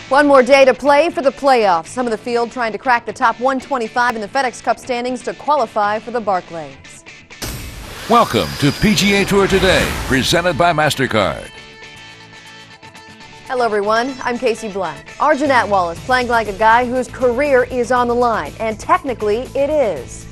One more day to play for the playoffs. Some of the field trying to crack the top 125 in the FedExCup standings to qualify for the Barclays. Welcome to PGA Tour Today, presented by MasterCard. Hello everyone, I'm Casey Black. Arjun Atwal is playing like a guy whose career is on the line, and technically it is.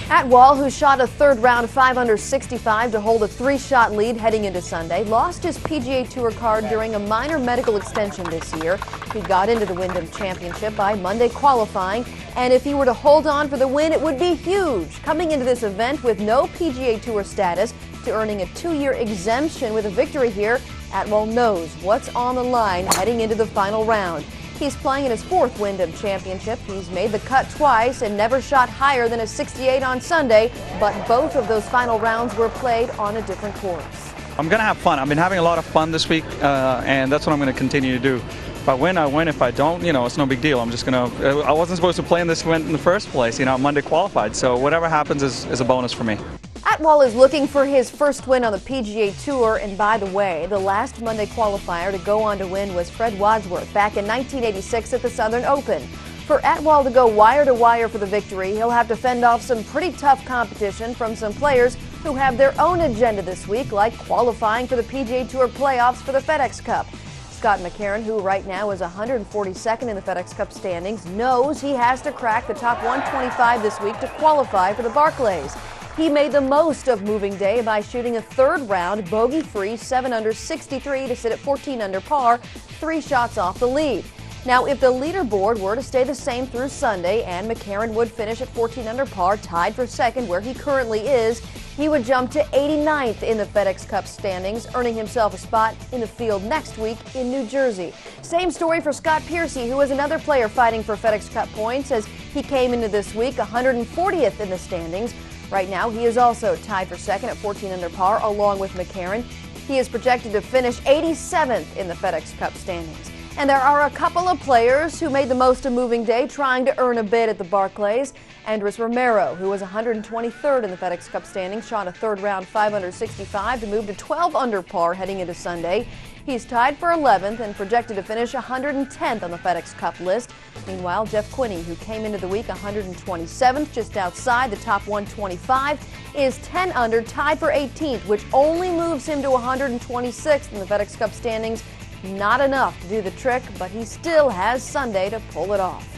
Atwal, who shot a third round 5 under 65 to hold a 3-shot lead heading into Sunday, lost his PGA Tour card during a minor medical extension this year. He got into the Wyndham Championship by Monday qualifying, and if he were to hold on for the win, it would be huge. Coming into this event with no PGA Tour status to earning a 2-year exemption with a victory here, Atwal knows what's on the line heading into the final round. He's playing in his 4th Wyndham Championship. He's made the cut twice and never shot higher than a 68 on Sunday, but both of those final rounds were played on a different course. I'm going to have fun. I've been having a lot of fun this week, and that's what I'm going to continue to do. If I win, I win. If I don't, it's no big deal. I'm just going to, I wasn't supposed to play in this event in the first place. Monday qualified, so whatever happens is a bonus for me. Atwal is looking for his first win on the PGA Tour, and by the way, the last Monday qualifier to go on to win was Fred Wadsworth back in 1986 at the Southern Open. For Atwal to go wire to wire for the victory, he'll have to fend off some pretty tough competition from some players who have their own agenda this week, like qualifying for the PGA Tour Playoffs for the FedExCup. Scott McCarron, who right now is 142nd in the FedExCup standings, knows he has to crack the top 125 this week to qualify for the Barclays. He made the most of moving day by shooting a third round bogey-free 7 under 63 to sit at 14 under par, 3 shots off the lead. Now, if the leaderboard were to stay the same through Sunday and McCarron would finish at 14 under par, tied for second where he currently is, he would jump to 89th in the FedExCup standings, earning himself a spot in the field next week in New Jersey. Same story for Scott Piercy, who is another player fighting for FedExCup points, as he came into this week 140th in the standings. Right now, he is also tied for second at 14 under par, along with McCarron. He is projected to finish 87th in the FedExCup standings. And there are a couple of players who made the most of moving day, trying to earn a bid at the Barclays. Andres Romero, who was 123rd in the FedExCup standings, shot a third round 5 under 65 to move to 12 under par heading into Sunday. He's tied for 11th and projected to finish 110th on the FedExCup list. Meanwhile, Jeff Quinney, who came into the week 127th, just outside the top 125, is 10 under, tied for 18th, which only moves him to 126th in the FedExCup standings. Not enough to do the trick, but he still has Sunday to pull it off.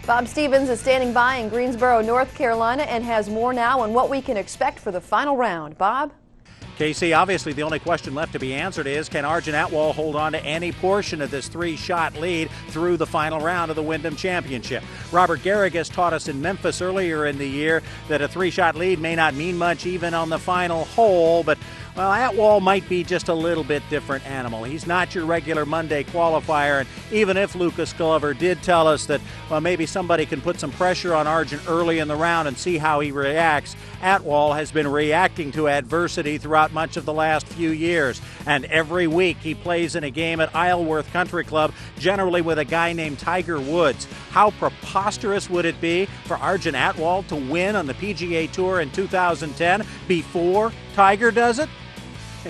Bob Stevens is standing by in Greensboro, North Carolina, and has more now on what we can expect for the final round. Bob? Casey, obviously the only question left to be answered is, can Arjun Atwal hold on to any portion of this 3-shot lead through the final round of the Wyndham Championship? Robert Garrigus taught us in Memphis earlier in the year that a 3-shot lead may not mean much even on the final hole, but well, Atwal might be just a little bit different animal. He's not your regular Monday qualifier, and even if Lucas Glover did tell us that, well, maybe somebody can put some pressure on Arjun early in the round and see how he reacts, Atwal has been reacting to adversity throughout much of the last few years, and every week he plays in a game at Isleworth Country Club, generally with a guy named Tiger Woods. How preposterous would it be for Arjun Atwal to win on the PGA Tour in 2010 before Tiger does it?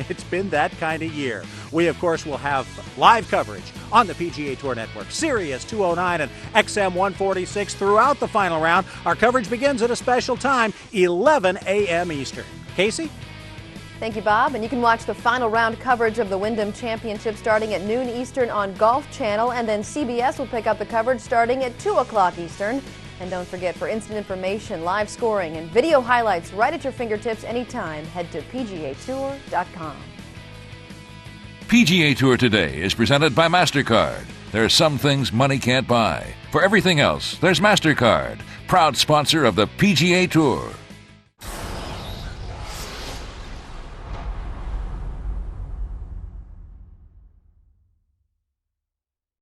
It's been that kind of year. We, of course, will have live coverage on the PGA Tour Network, Sirius 209 and XM 146 throughout the final round. Our coverage begins at a special time, 11 a.m. Eastern. Casey? Thank you, Bob. And you can watch the final round coverage of the Wyndham Championship starting at noon Eastern on Golf Channel, and then CBS will pick up the coverage starting at 2 o'clock Eastern. And don't forget, for instant information, live scoring, and video highlights right at your fingertips anytime, head to PGAtour.com. PGA Tour Today is presented by MasterCard. There are some things money can't buy. For everything else, there's MasterCard, proud sponsor of the PGA Tour.